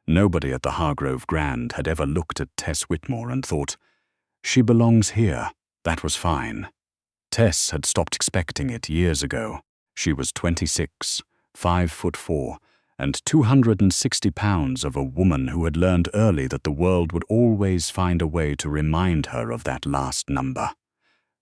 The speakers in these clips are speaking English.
Nobody at the Hargrove Grand had ever looked at Tess Whitmore and thought, "She belongs here." That was fine. Tess had stopped expecting it years ago. She was 26, 5'4", and 260 pounds of a woman who had learned early that the world would always find a way to remind her of that last number.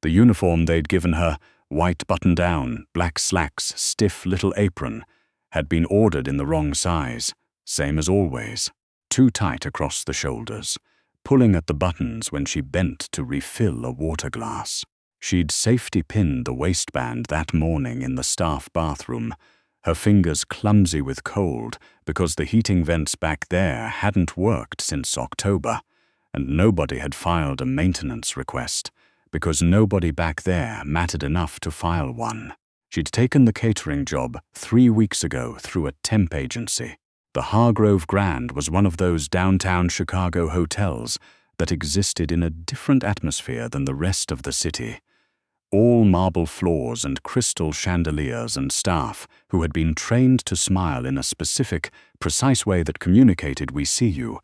The uniform they'd given her, white button-down, black slacks, stiff little apron, had been ordered in the wrong size, same as always, too tight across the shoulders, pulling at the buttons when she bent to refill a water glass. She'd safety-pinned the waistband that morning in the staff bathroom, her fingers clumsy with cold because the heating vents back there hadn't worked since October, and nobody had filed a maintenance request because nobody back there mattered enough to file one. She'd taken the catering job 3 weeks ago through a temp agency. The Hargrove Grand was one of those downtown Chicago hotels that existed in a different atmosphere than the rest of the city. All marble floors and crystal chandeliers, and staff who had been trained to smile in a specific, precise way that communicated "we see you,"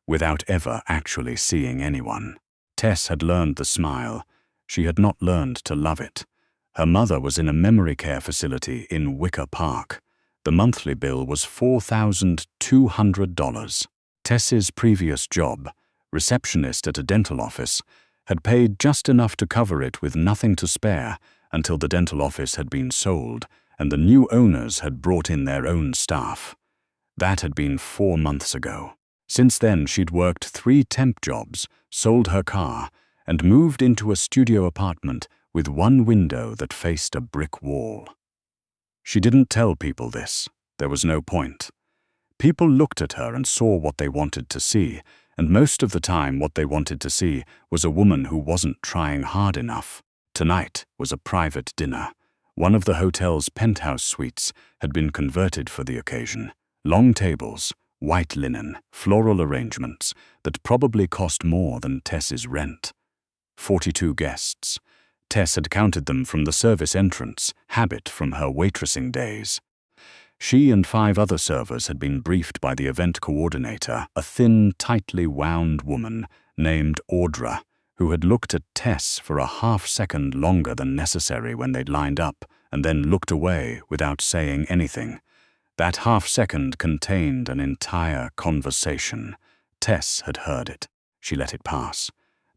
without ever actually seeing anyone. Tess had learned the smile. She had not learned to love it. Her mother was in a memory care facility in Wicker Park. The monthly bill was $4,200. Tess's previous job, receptionist at a dental office, had paid just enough to cover it with nothing to spare until the dental office had been sold and the new owners had brought in their own staff. That had been 4 months ago. Since then, she'd worked 3 temp jobs, sold her car, and moved into a studio apartment with one window that faced a brick wall. She didn't tell people this. There was no point. People looked at her and saw what they wanted to see, and most of the time what they wanted to see was a woman who wasn't trying hard enough. Tonight was a private dinner. One of the hotel's penthouse suites had been converted for the occasion. Long tables, white linen, floral arrangements that probably cost more than Tess's rent. 42 guests. Tess had counted them from the service entrance, habit from her waitressing days. She and 5 other servers had been briefed by the event coordinator, a thin, tightly wound woman named Audra, who had looked at Tess for a half-second longer than necessary when they'd lined up, and then looked away without saying anything. That half-second contained an entire conversation. Tess had heard it. She let it pass.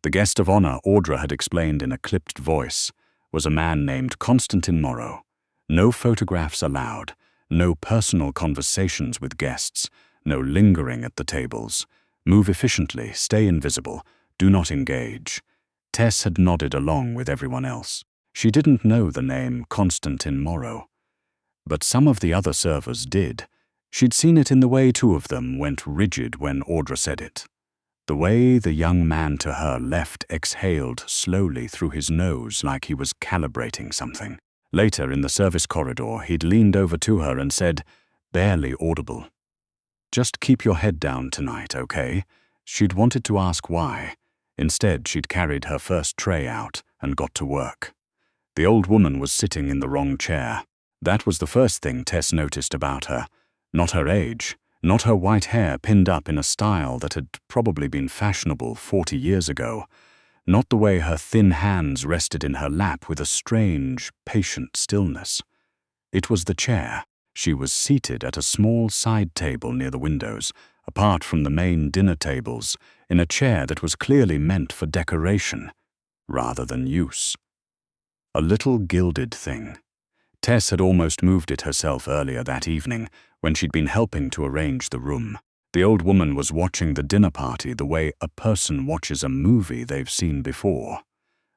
The guest of honor, Audra had explained in a clipped voice, was a man named Constantine Morrow. No photographs allowed. No personal conversations with guests, no lingering at the tables. Move efficiently, stay invisible, do not engage. Tess had nodded along with everyone else. She didn't know the name Constantine Morrow. But some of the other servers did. She'd seen it in the way 2 of them went rigid when Audra said it. The way the young man to her left exhaled slowly through his nose like he was calibrating something. Later, in the service corridor, he'd leaned over to her and said, barely audible, "Just keep your head down tonight, okay?" She'd wanted to ask why. Instead, she'd carried her first tray out and got to work. The old woman was sitting in the wrong chair. That was the first thing Tess noticed about her. Not her age, not her white hair pinned up in a style that had probably been fashionable 40 years ago. Not the way her thin hands rested in her lap with a strange, patient stillness. It was the chair. She was seated at a small side table near the windows, apart from the main dinner tables, in a chair that was clearly meant for decoration, rather than use. A little gilded thing. Tess had almost moved it herself earlier that evening, when she'd been helping to arrange the room. The old woman was watching the dinner party the way a person watches a movie they've seen before.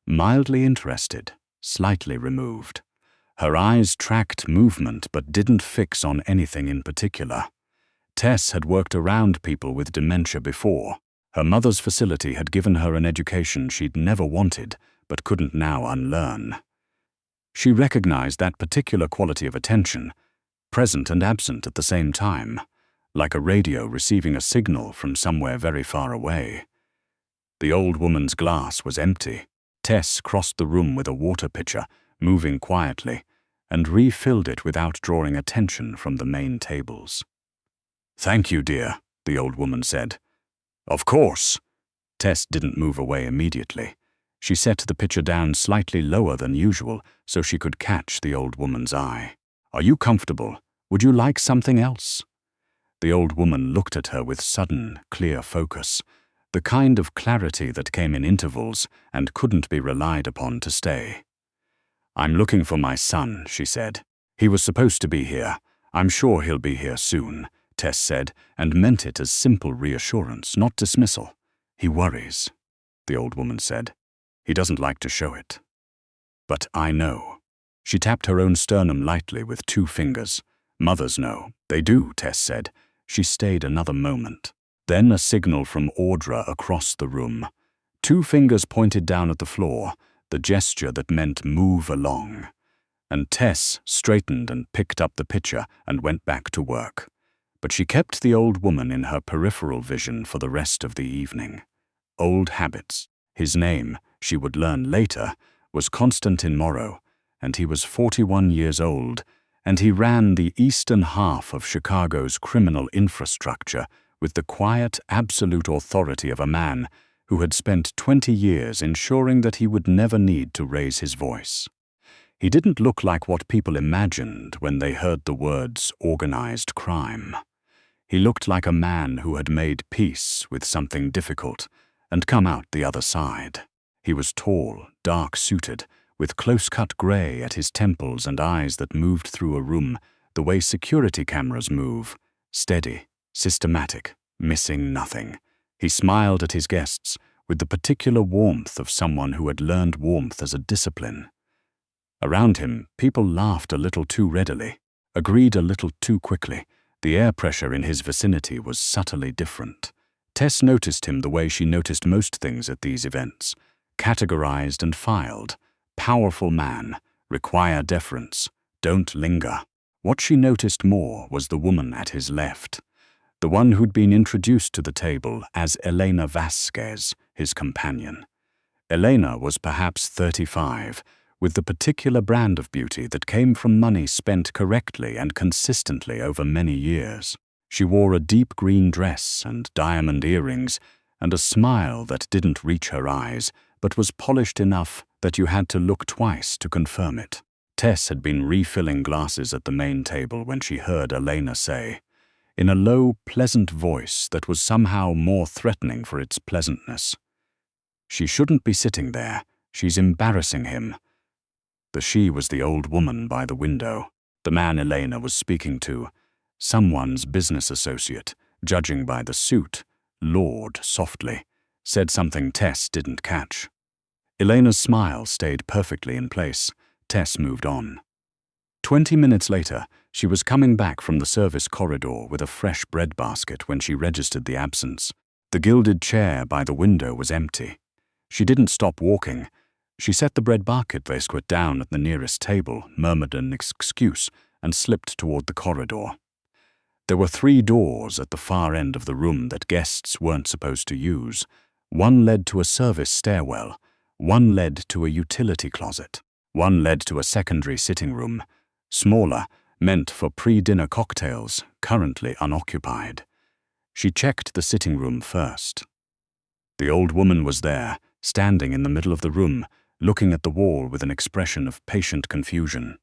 Mildly interested, slightly removed. Her eyes tracked movement but didn't fix on anything in particular. Tess had worked around people with dementia before. Her mother's facility had given her an education she'd never wanted but couldn't now unlearn. She recognized that particular quality of attention, present and absent at the same time, like a radio receiving a signal from somewhere very far away. The old woman's glass was empty. Tess crossed the room with a water pitcher, moving quietly, and refilled it without drawing attention from the main tables. "Thank you, dear," the old woman said. Of course. Tess didn't move away immediately. She set the picture down slightly lower than usual so she could catch the old woman's eye. Are you comfortable? Would you like something else? The old woman looked at her with sudden, clear focus, the kind of clarity that came in intervals and couldn't be relied upon to stay. I'm looking for my son, she said. He was supposed to be here. I'm sure he'll be here soon, Tess said, and meant it as simple reassurance, not dismissal. He worries, the old woman said. He doesn't like to show it. But I know. She tapped her own sternum lightly with 2 fingers. Mothers know. They do, Tess said. She stayed another moment. Then a signal from Audra across the room. 2 fingers pointed down at the floor, the gesture that meant move along. And Tess straightened and picked up the picture and went back to work. But she kept the old woman in her peripheral vision for the rest of the evening. Old habits. His name, she would learn later, was Constantine Morrow, and he was 41 years old, and he ran the eastern half of Chicago's criminal infrastructure with the quiet, absolute authority of a man who had spent 20 years ensuring that he would never need to raise his voice. He didn't look like what people imagined when they heard the words organized crime. He looked like a man who had made peace with something difficult and come out the other side. He was tall, dark-suited, with close-cut gray at his temples and eyes that moved through a room the way security cameras move, steady, systematic, missing nothing. He smiled at his guests with the particular warmth of someone who had learned warmth as a discipline. Around him, people laughed a little too readily, agreed a little too quickly. The air pressure in his vicinity was subtly different. Tess noticed him the way she noticed most things at these events, categorized and filed. Powerful man, require deference, don't linger. What she noticed more was the woman at his left, the one who'd been introduced to the table as Elena Vasquez, his companion. Elena was perhaps 35, with the particular brand of beauty that came from money spent correctly and consistently over many years. She wore a deep green dress and diamond earrings, and a smile that didn't reach her eyes, but was polished enough that you had to look twice to confirm it. Tess had been refilling glasses at the main table when she heard Elena say, in a low, pleasant voice that was somehow more threatening for its pleasantness, "She shouldn't be sitting there. She's embarrassing him." The she was the old woman by the window, the man Elena was speaking to, someone's business associate, judging by the suit. Lord, softly, said something Tess didn't catch. Elena's smile stayed perfectly in place. Tess moved on. 20 minutes later, she was coming back from the service corridor with a fresh bread basket when she registered the absence. The gilded chair by the window was empty. She didn't stop walking. She set the bread basket down at the nearest table, murmured an excuse, and slipped toward the corridor. There were 3 doors at the far end of the room that guests weren't supposed to use. One led to a service stairwell, one led to a utility closet, one led to a secondary sitting room, smaller, meant for pre-dinner cocktails, currently unoccupied. She checked the sitting room first. The old woman was there, standing in the middle of the room, looking at the wall with an expression of patient confusion.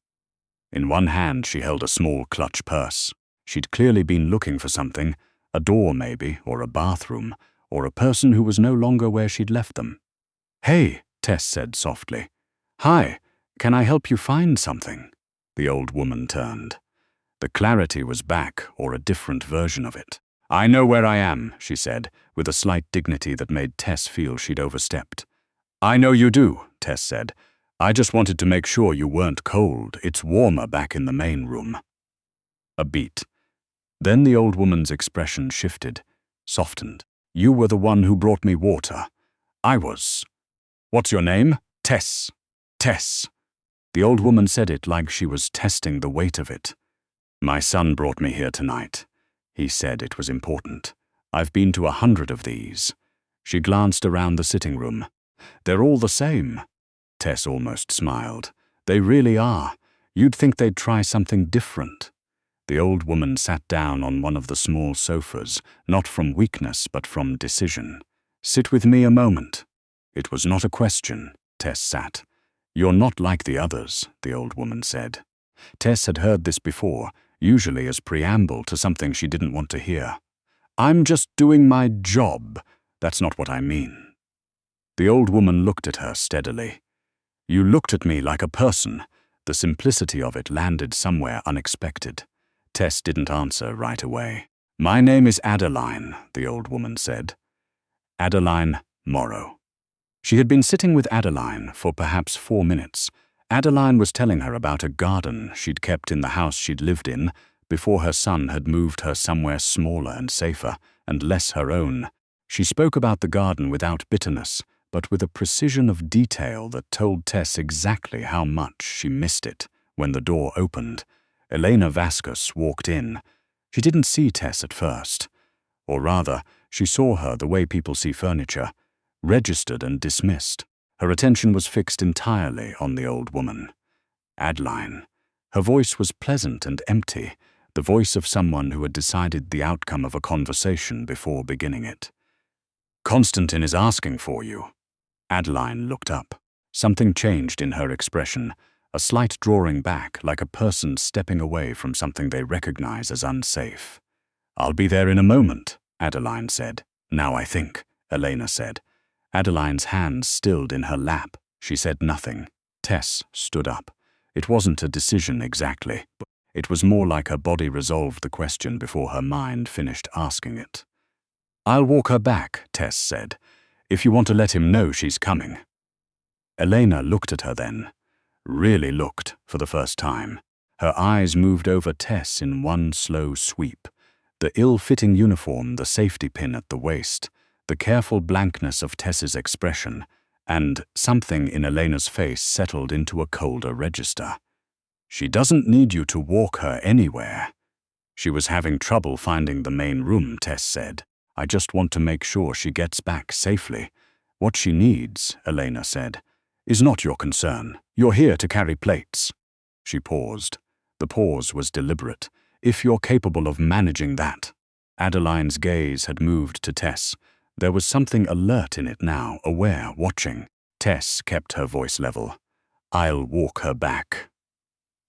In one hand she held a small clutch purse. She'd clearly been looking for something, a door maybe, or a bathroom, or a person who was no longer where she'd left them. "Hey," Tess said softly. "Hi, can I help you find something?" The old woman turned. The clarity was back, or a different version of it. "I know where I am," she said, with a slight dignity that made Tess feel she'd overstepped. "I know you do," Tess said. "I just wanted to make sure you weren't cold. It's warmer back in the main room." A beat. Then the old woman's expression shifted, softened. "You were the one who brought me water. I was. What's your name?" "Tess. Tess." The old woman said it like she was testing the weight of it. "My son brought me here tonight. He said it was important. I've been to 100 of these." She glanced around the sitting room. "They're all the same." Tess almost smiled. "They really are. You'd think they'd try something different." The old woman sat down on one of the small sofas, not from weakness but from decision. "Sit with me a moment." It was not a question. Tess sat. "You're not like the others," the old woman said. Tess had heard this before, usually as preamble to something she didn't want to hear. "I'm just doing my job. That's not what I mean." The old woman looked at her steadily. "You looked at me like a person." The simplicity of it landed somewhere unexpected. Tess didn't answer right away. "My name is Adeline," the old woman said. Adeline Morrow. She had been sitting with Adeline for perhaps 4 minutes. Adeline was telling her about a garden she'd kept in the house she'd lived in before her son had moved her somewhere smaller and safer and less her own. She spoke about the garden without bitterness, but with a precision of detail that told Tess exactly how much she missed it. When the door opened, Elena Vasquez walked in. She didn't see Tess at first. Or rather, she saw her the way people see furniture, registered and dismissed. Her attention was fixed entirely on the old woman. Adeline. Her voice was pleasant and empty, the voice of someone who had decided the outcome of a conversation before beginning it. "Constantine is asking for you." Adeline looked up. Something changed in her expression, a slight drawing back like a person stepping away from something they recognize as unsafe. "I'll be there in a moment," Adeline said. "Now I think," Elena said. Adeline's hands stilled in her lap. She said nothing. Tess stood up. It wasn't a decision exactly, but it was more like her body resolved the question before her mind finished asking it. "I'll walk her back," Tess said, "if you want to let him know she's coming." Elena looked at her then. Really looked for the first time. Her eyes moved over Tess in one slow sweep. The ill-fitting uniform, the safety pin at the waist, the careful blankness of Tess's expression, and something in Elena's face settled into a colder register. "She doesn't need you to walk her anywhere." "She was having trouble finding the main room," Tess said. "I just want to make sure she gets back safely." "What she needs," Elena said, "is not your concern. You're here to carry plates." She paused. The pause was deliberate. "If you're capable of managing that." Adeline's gaze had moved to Tess. There was something alert in it now, aware, watching. Tess kept her voice level. "I'll walk her back."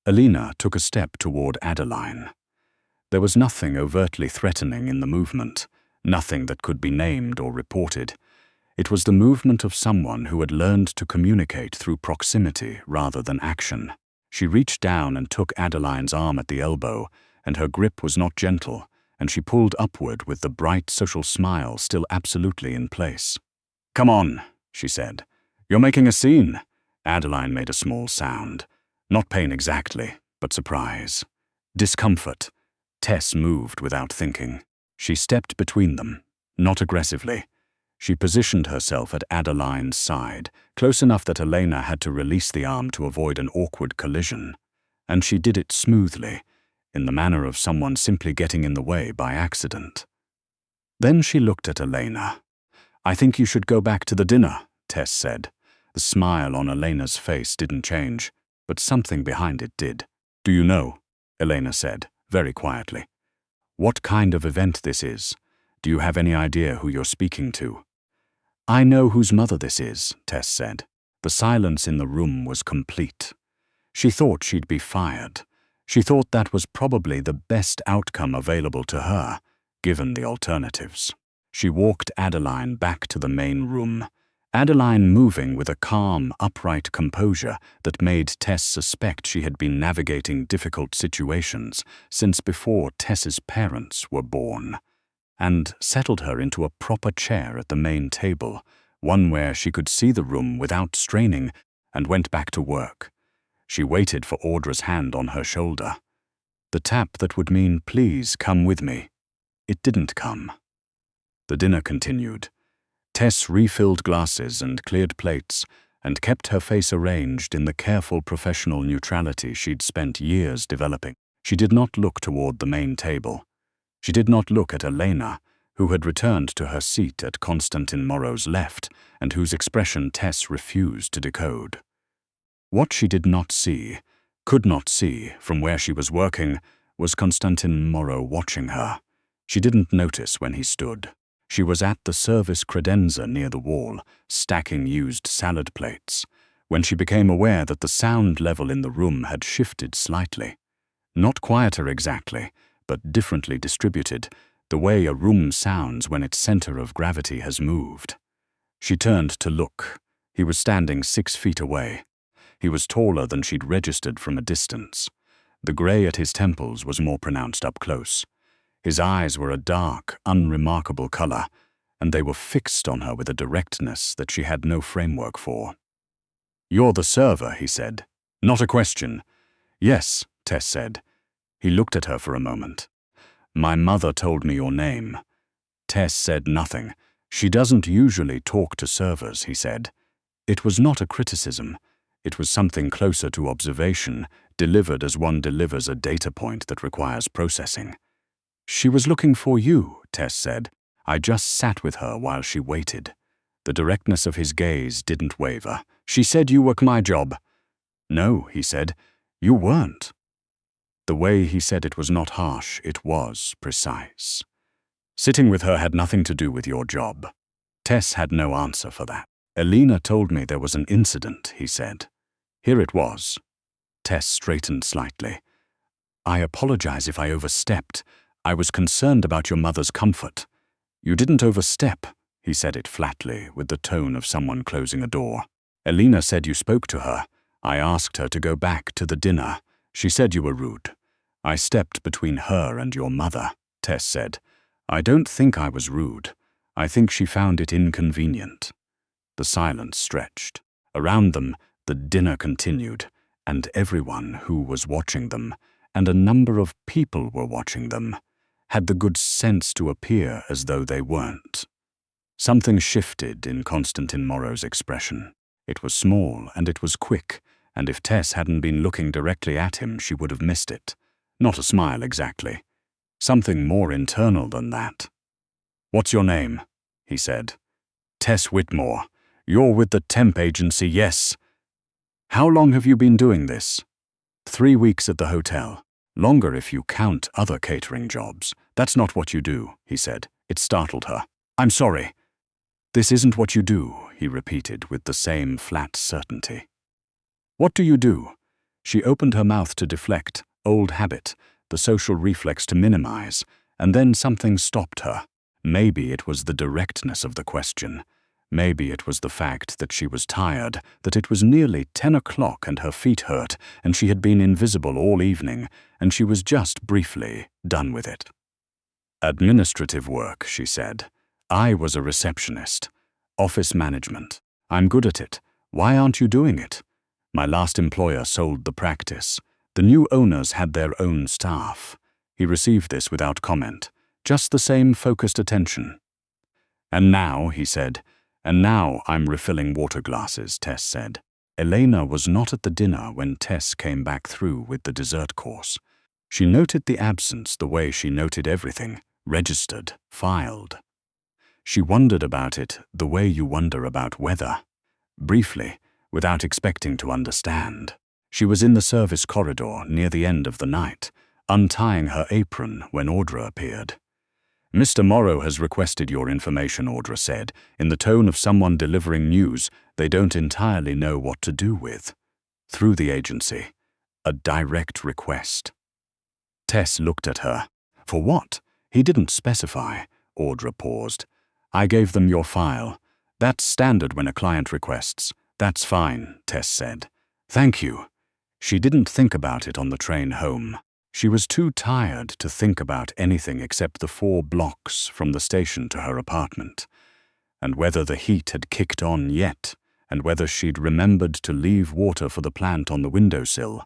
Elena took a step toward Adeline. There was nothing overtly threatening in the movement, nothing that could be named or reported. It was the movement of someone who had learned to communicate through proximity rather than action. She reached down and took Adeline's arm at the elbow, and her grip was not gentle, and she pulled upward with the bright social smile still absolutely in place. "Come on," she said. "You're making a scene." Adeline made a small sound. Not pain exactly, but surprise. Discomfort. Tess moved without thinking. She stepped between them, not aggressively. She positioned herself at Adeline's side, close enough that Elena had to release the arm to avoid an awkward collision. And she did it smoothly, in the manner of someone simply getting in the way by accident. Then she looked at Elena. "I think you should go back to the dinner," Tess said. The smile on Elena's face didn't change, but something behind it did. "Do you know?" Elena said, very quietly. "What kind of event this is? Do you have any idea who you're speaking to?" "I know whose mother this is," Tess said. The silence in the room was complete. She thought she'd be fired. She thought that was probably the best outcome available to her, given the alternatives. She walked Adeline back to the main room, Adeline moving with a calm, upright composure that made Tess suspect she had been navigating difficult situations since before Tess's parents were born, and settled her into a proper chair at the main table, one where she could see the room without straining, and went back to work. She waited for Audra's hand on her shoulder. The tap that would mean, "Please come with me." It didn't come. The dinner continued. Tess refilled glasses and cleared plates, and kept her face arranged in the careful professional neutrality she'd spent years developing. She did not look toward the main table. She did not look at Elena, who had returned to her seat at Constantine Morrow's left, and whose expression Tess refused to decode. What she did not see, could not see from where she was working, Was Constantin Morrow watching her? She didn't notice when he stood. She was at the service credenza near the wall, stacking used salad plates, when she became aware that the sound level in the room had shifted slightly. Not quieter exactly, but differently distributed, the way a room sounds when its center of gravity has moved. She turned to look. He was standing 6 feet away. He was taller than she'd registered from a distance. The gray at his temples was more pronounced up close. His eyes were a dark, unremarkable color, and they were fixed on her with a directness that she had no framework for. "You're the server," he said. "Not a question." "Yes," Tess said. He looked at her for a moment. "My mother told me your name." Tess said nothing. "She doesn't usually talk to servers," he said. It was not a criticism. It was something closer to observation, delivered as one delivers a data point that requires processing. "She was looking for you," Tess said. "I just sat with her while she waited." The directness of his gaze didn't waver. "She said you were my job." "No," he said. "You weren't." The way he said it was not harsh, it was precise. "Sitting with her had nothing to do with your job." Tess had no answer for that. "Elena told me there was an incident," he said. "Here it was." Tess straightened slightly. "I apologize if I overstepped. I was concerned about your mother's comfort." "You didn't overstep," he said it flatly, with the tone of someone closing a door. "Elena said you spoke to her. I asked her to go back to the dinner. She said you were rude. I stepped between her and your mother," Tess said. "I don't think I was rude. I think she found it inconvenient." The silence stretched. Around them, the dinner continued, and everyone who was watching them, and a number of people were watching them, had the good sense to appear as though they weren't. Something shifted in Constantin Morrow's expression. It was small and it was quick, and if Tess hadn't been looking directly at him, she would have missed it. Not a smile exactly. Something more internal than that. "What's your name?" he said. "Tess Whitmore. You're with the Temp agency, yes. How long have you been doing this?" 3 weeks at the hotel. Longer if you count other catering jobs. "That's not what you do," he said. It startled her. "I'm sorry." "This isn't what you do," he repeated with the same flat certainty. "What do you do?" She opened her mouth to deflect, old habit, the social reflex to minimize, and then something stopped her. Maybe it was the directness of the question. Maybe it was the fact that she was tired, that it was nearly 10 o'clock and her feet hurt, and she had been invisible all evening, and she was just briefly done with it. "Administrative work," she said. "I was a receptionist. Office management. I'm good at it. Why aren't you doing it?" "My last employer sold the practice. The new owners had their own staff." He received this without comment, just the same focused attention. "And now," he said, "and now I'm refilling water glasses," Tess said. Elena was not at the dinner when Tess came back through with the dessert course. She noted the absence the way she noted everything, registered, filed. She wondered about it the way you wonder about weather. Briefly, without expecting to understand. She was in the service corridor near the end of the night, untying her apron when Audra appeared. "Mr. Morrow has requested your information," Audra said, in the tone of someone delivering news they don't entirely know what to do with. "Through the agency. A direct request." Tess looked at her. "For what?" "He didn't specify." Audra paused. "I gave them your file. That's standard when a client requests." "That's fine," Tess said. "Thank you." She didn't think about it on the train home. She was too tired to think about anything except the 4 blocks from the station to her apartment, and whether the heat had kicked on yet, and whether she'd remembered to leave water for the plant on the windowsill,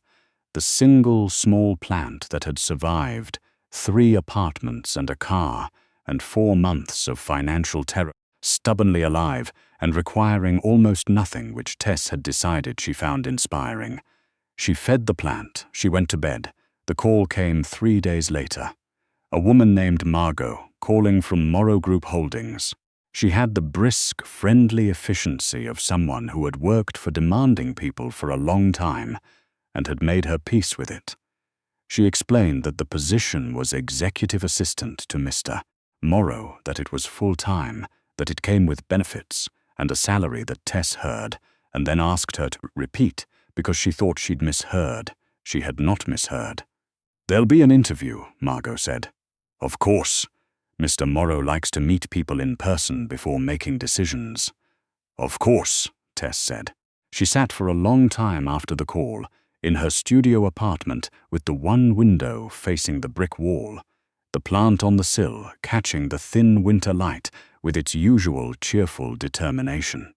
the single small plant that had survived 3 apartments and a car and 4 months of financial terror, stubbornly alive and requiring almost nothing which Tess had decided she found inspiring. She fed the plant, she went to bed. The call came 3 days later. A woman named Margot, calling from Morrow Group Holdings. She had the brisk, friendly efficiency of someone who had worked for demanding people for a long time and had made her peace with it. She explained that the position was executive assistant to Mr. Morrow, that it was full-time, that it came with benefits and a salary that Tess heard, and then asked her to repeat because she thought she'd misheard. She had not misheard. "There'll be an interview," Margot said. "Of course. Mr. Morrow likes to meet people in person before making decisions." "Of course," Tess said. She sat for a long time after the call, in her studio apartment with the one window facing the brick wall, the plant on the sill catching the thin winter light with its usual cheerful determination.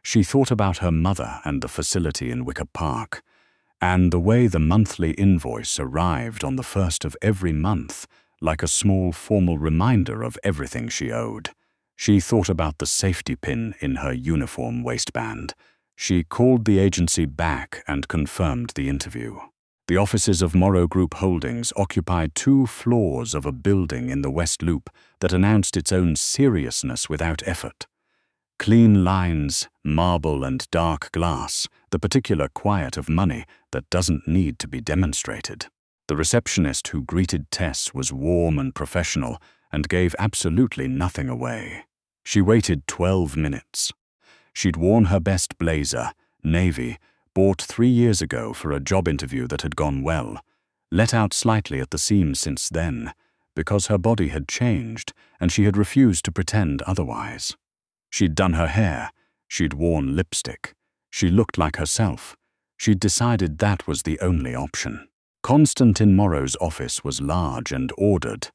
She thought about her mother and the facility in Wicker Park, and the way the monthly invoice arrived on the first of every month, like a small formal reminder of everything she owed. She thought about the safety pin in her uniform waistband. She called the agency back and confirmed the interview. The offices of Morrow Group Holdings occupied 2 floors of a building in the West Loop that announced its own seriousness without effort. Clean lines, marble and dark glass, the particular quiet of money that doesn't need to be demonstrated. The receptionist who greeted Tess was warm and professional and gave absolutely nothing away. She waited 12 minutes. She'd worn her best blazer, navy, bought 3 years ago for a job interview that had gone well, let out slightly at the seams since then, because her body had changed and she had refused to pretend otherwise. She'd done her hair, she'd worn lipstick, she looked like herself. She'd decided that was the only option. Constantine Morrow's office was large and ordered,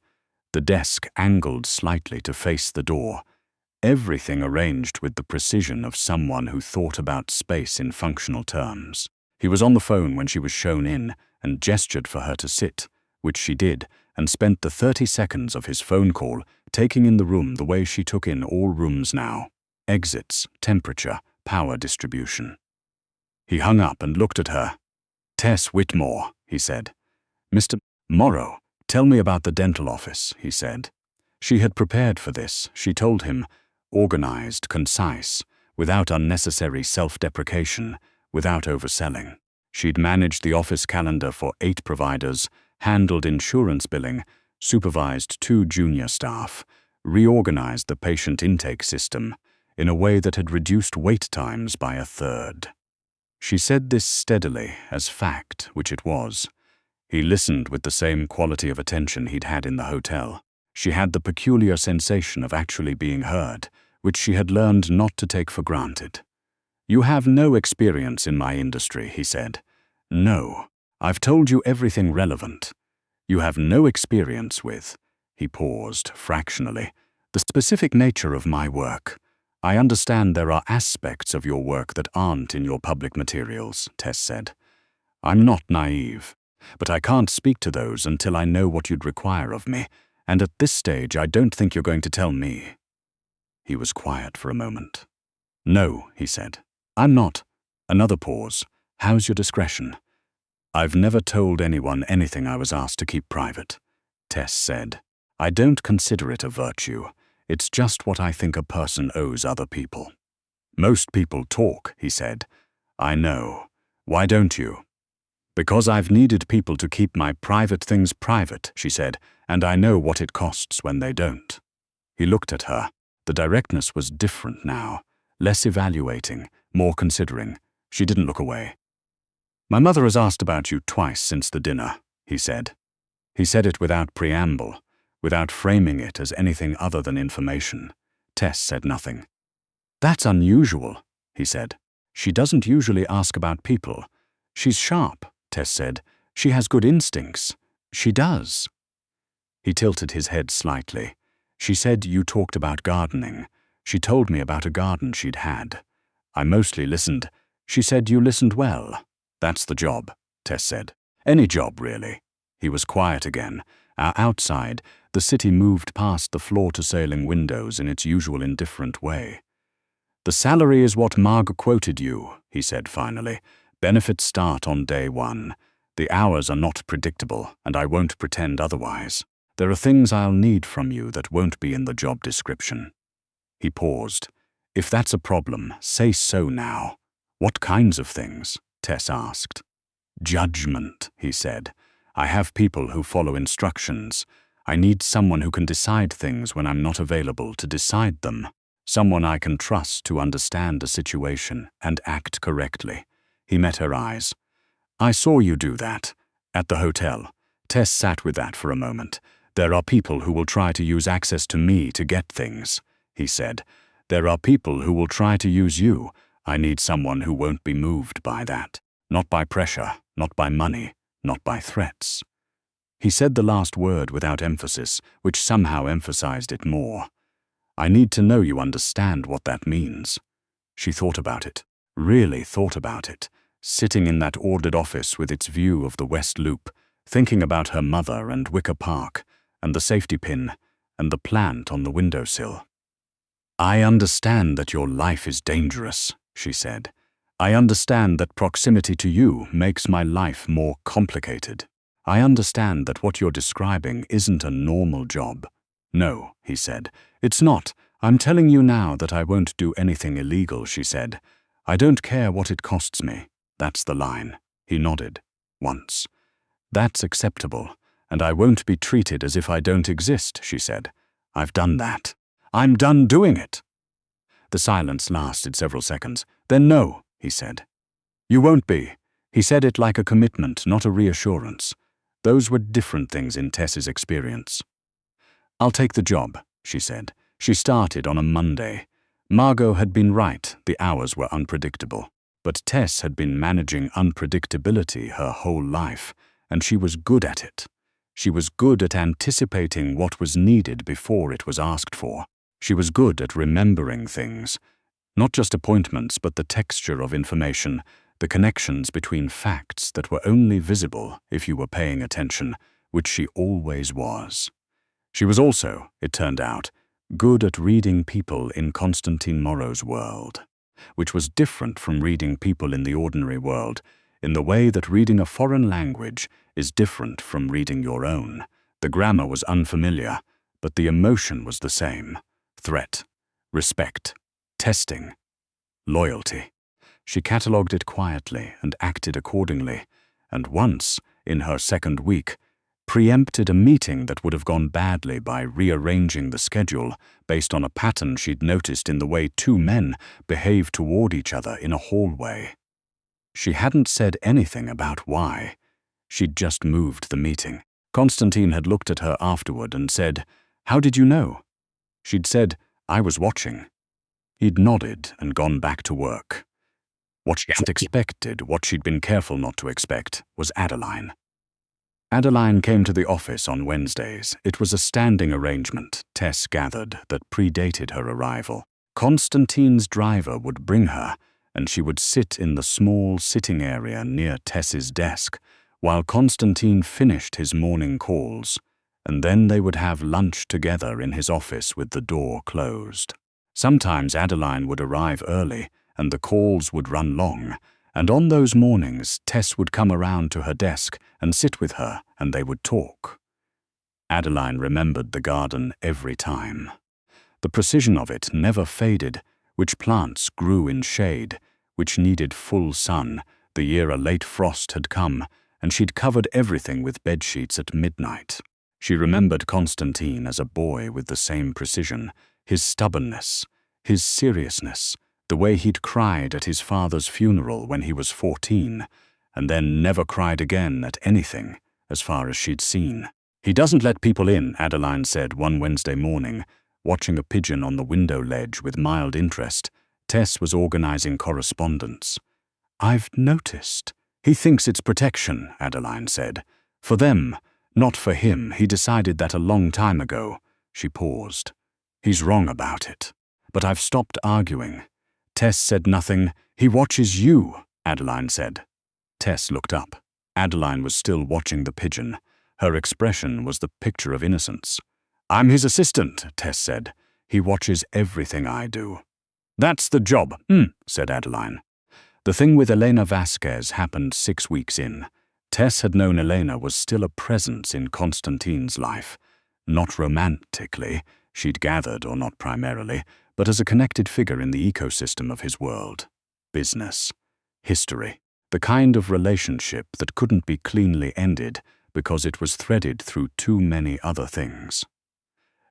the desk angled slightly to face the door, everything arranged with the precision of someone who thought about space in functional terms. He was on the phone when she was shown in and gestured for her to sit, which she did, and spent the 30 seconds of his phone call taking in the room the way she took in all rooms now: exits, temperature, power distribution. He hung up and looked at her. "Tess Whitmore," he said. "Mr. Morrow, tell me about the dental office," he said. She had prepared for this, she told him, organized, concise, without unnecessary self-deprecation, without overselling. She'd managed the office calendar for 8 providers, handled insurance billing, supervised 2 junior staff, reorganized the patient intake system in a way that had reduced wait times by 1/3. She said this steadily, as fact, which it was. He listened with the same quality of attention he'd had in the hotel. She had the peculiar sensation of actually being heard, which she had learned not to take for granted. "You have no experience in my industry," he said. "No. I've told you everything relevant. You have no experience with," he paused fractionally, "the specific nature of my work. I understand there are aspects of your work that aren't in your public materials," Tess said. "I'm not naive, but I can't speak to those until I know what you'd require of me, and at this stage I don't think you're going to tell me." He was quiet for a moment. "No," he said. "I'm not." Another pause. "How's your discretion?" "I've never told anyone anything I was asked to keep private," Tess said. "I don't consider it a virtue. It's just what I think a person owes other people." "Most people talk," he said. "I know. Why don't you?" "Because I've needed people to keep my private things private," she said, "and I know what it costs when they don't." He looked at her. The directness was different now, less evaluating, more considering. She didn't look away. "My mother has asked about you twice since the dinner," he said. He said it without preamble, without framing it as anything other than information. Tess said nothing. "That's unusual," he said. "She doesn't usually ask about people. She's sharp," Tess said. "She has good instincts. She does." He tilted his head slightly. "She said you talked about gardening. She told me about a garden she'd had. I mostly listened. She said you listened well. That's the job," Tess said. "Any job, really." He was quiet again. Outside, the city moved past the floor-to-ceiling windows in its usual indifferent way. "The salary is what Marg quoted you," he said finally. "Benefits start on day 1. The hours are not predictable, and I won't pretend otherwise. There are things I'll need from you that won't be in the job description." He paused. "If that's a problem, say so now." "What kinds of things?" Tess asked. "Judgment," he said. I have people who follow instructions. I need someone who can decide things when I'm not available to decide them. Someone I can trust to understand a situation and act correctly. He met her eyes. I saw you do that. At the hotel. Tess sat with that for a moment. There are people who will try to use access to me to get things, he said. There are people who will try to use you. I need someone who won't be moved by that. Not by pressure, not by money, not by threats. He said the last word without emphasis, which somehow emphasized it more. I need to know you understand what that means. She thought about it, really thought about it, sitting in that ordered office with its view of the West Loop, thinking about her mother and Wicker Park, and the safety pin, and the plant on the windowsill. I understand that your life is dangerous, she said. I understand that proximity to you makes my life more complicated. I understand that what you're describing isn't a normal job. No, he said, it's not. I'm telling you now that I won't do anything illegal, she said. I don't care what it costs me. That's the line. He nodded. Once. That's acceptable, and I won't be treated as if I don't exist, she said. I've done that. I'm done doing it. The silence lasted several seconds. Then no, he said. You won't be. He said it like a commitment, not a reassurance. Those were different things in Tess's experience. I'll take the job, she said. She started on a Monday. Margot had been right, the hours were unpredictable. But Tess had been managing unpredictability her whole life, and she was good at it. She was good at anticipating what was needed before it was asked for. She was good at remembering things. Not just appointments, but the texture of information, the connections between facts that were only visible if you were paying attention, which she always was. She was also, it turned out, good at reading people in Constantine Morrow's world, which was different from reading people in the ordinary world, in the way that reading a foreign language is different from reading your own. The grammar was unfamiliar, but the emotion was the same. Threat, respect, testing, loyalty. She catalogued it quietly and acted accordingly, and once, in her second week, preempted a meeting that would have gone badly by rearranging the schedule based on a pattern she'd noticed in the way two men behaved toward each other in a hallway. She hadn't said anything about why. She'd just moved the meeting. Constantine had looked at her afterward and said, "How did you know?" She'd said, "I was watching." He'd nodded and gone back to work. What she hadn't expected, what she'd been careful not to expect, was Adeline. Adeline came to the office on Wednesdays. It was a standing arrangement, Tess gathered, that predated her arrival. Constantine's driver would bring her, and she would sit in the small sitting area near Tess's desk, while Constantine finished his morning calls, and then they would have lunch together in his office with the door closed. Sometimes Adeline would arrive early, and the calls would run long, and on those mornings Tess would come around to her desk and sit with her, and they would talk. Adeline remembered the garden every time. The precision of it never faded, which plants grew in shade, which needed full sun, the year a late frost had come, and she'd covered everything with bedsheets at midnight. She remembered Constantine as a boy with the same precision, his stubbornness, his seriousness, the way he'd cried at his father's funeral when he was 14, and then never cried again at anything, as far as she'd seen. He doesn't let people in, Adeline said one Wednesday morning, watching a pigeon on the window ledge with mild interest. Tess was organizing correspondence. I've noticed. He thinks it's protection, Adeline said. For them, not for him. He decided that a long time ago. She paused. He's wrong about it. But I've stopped arguing. Tess said nothing. He watches you, Adeline said. Tess looked up. Adeline was still watching the pigeon. Her expression was the picture of innocence. I'm his assistant, Tess said. He watches everything I do. That's the job, said Adeline. The thing with Elena Vasquez happened 6 weeks in. Tess had known Elena was still a presence in Constantine's life. Not romantically, she'd gathered, or not primarily, but as a connected figure in the ecosystem of his world. Business. History. The kind of relationship that couldn't be cleanly ended, because it was threaded through too many other things.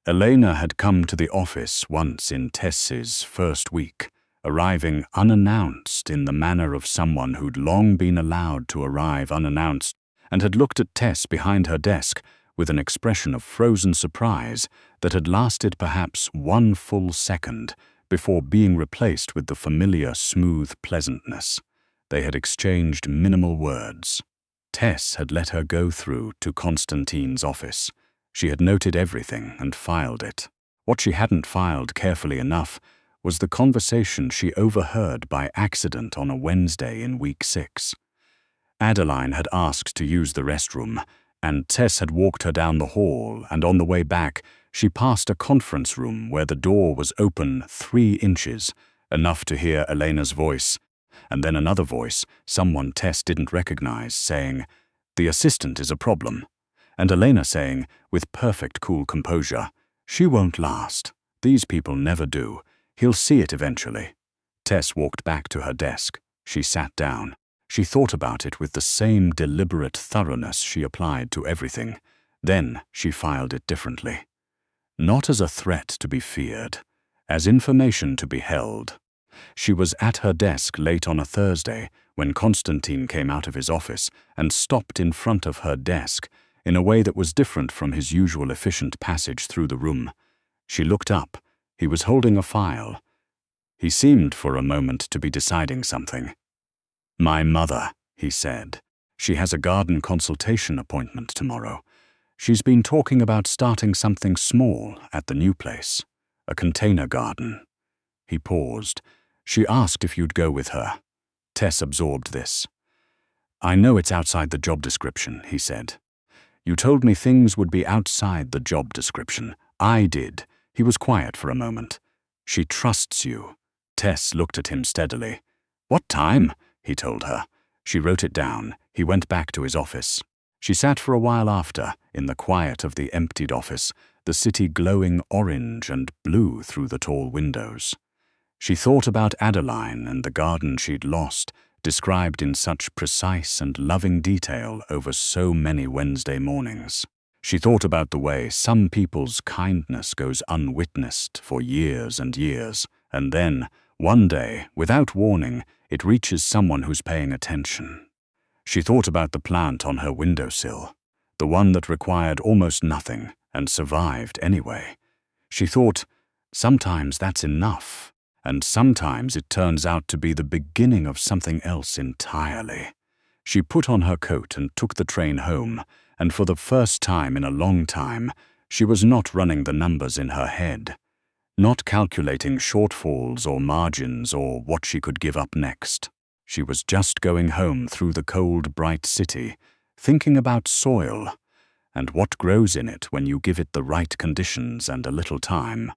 Elena had come to the office once in Tess's first week, arriving unannounced in the manner of someone who'd long been allowed to arrive unannounced, and had looked at Tess behind her desk with an expression of frozen surprise that had lasted perhaps 1 full second before being replaced with the familiar smooth pleasantness. They had exchanged minimal words. Tess had let her go through to Constantine's office. She had noted everything and filed it. What she hadn't filed carefully enough was the conversation she overheard by accident on a Wednesday in week 6. Adeline had asked to use the restroom, and Tess had walked her down the hall, and on the way back, she passed a conference room where the door was open 3 inches, enough to hear Elena's voice, and then another voice, someone Tess didn't recognize, saying, "The assistant is a problem," and Elena saying, with perfect cool composure, "She won't last. These people never do. He'll see it eventually." Tess walked back to her desk. She sat down. She thought about it with the same deliberate thoroughness she applied to everything. Then she filed it differently. Not as a threat to be feared, as information to be held. She was at her desk late on a Thursday when Constantine came out of his office and stopped in front of her desk in a way that was different from his usual efficient passage through the room. She looked up. He was holding a file. He seemed for a moment to be deciding something. "My mother," he said. "She has a garden consultation appointment tomorrow. She's been talking about starting something small at the new place, a container garden." He paused. "She asked if you'd go with her." Tess absorbed this. "I know it's outside the job description," he said. "You told me things would be outside the job description." "I did." He was quiet for a moment. "She trusts you." Tess looked at him steadily. "What time?" he told her. She wrote it down. He went back to his office. She sat for a while after, in the quiet of the emptied office, the city glowing orange and blue through the tall windows. She thought about Adeline and the garden she'd lost, described in such precise and loving detail over so many Wednesday mornings. She thought about the way some people's kindness goes unwitnessed for years and years, and then, one day, without warning, it reaches someone who's paying attention. She thought about the plant on her windowsill, the one that required almost nothing and survived anyway. She thought, sometimes that's enough, and sometimes it turns out to be the beginning of something else entirely. She put on her coat and took the train home, and for the first time in a long time, she was not running the numbers in her head, not calculating shortfalls or margins or what she could give up next. She was just going home through the cold, bright city, thinking about soil and what grows in it when you give it the right conditions and a little time.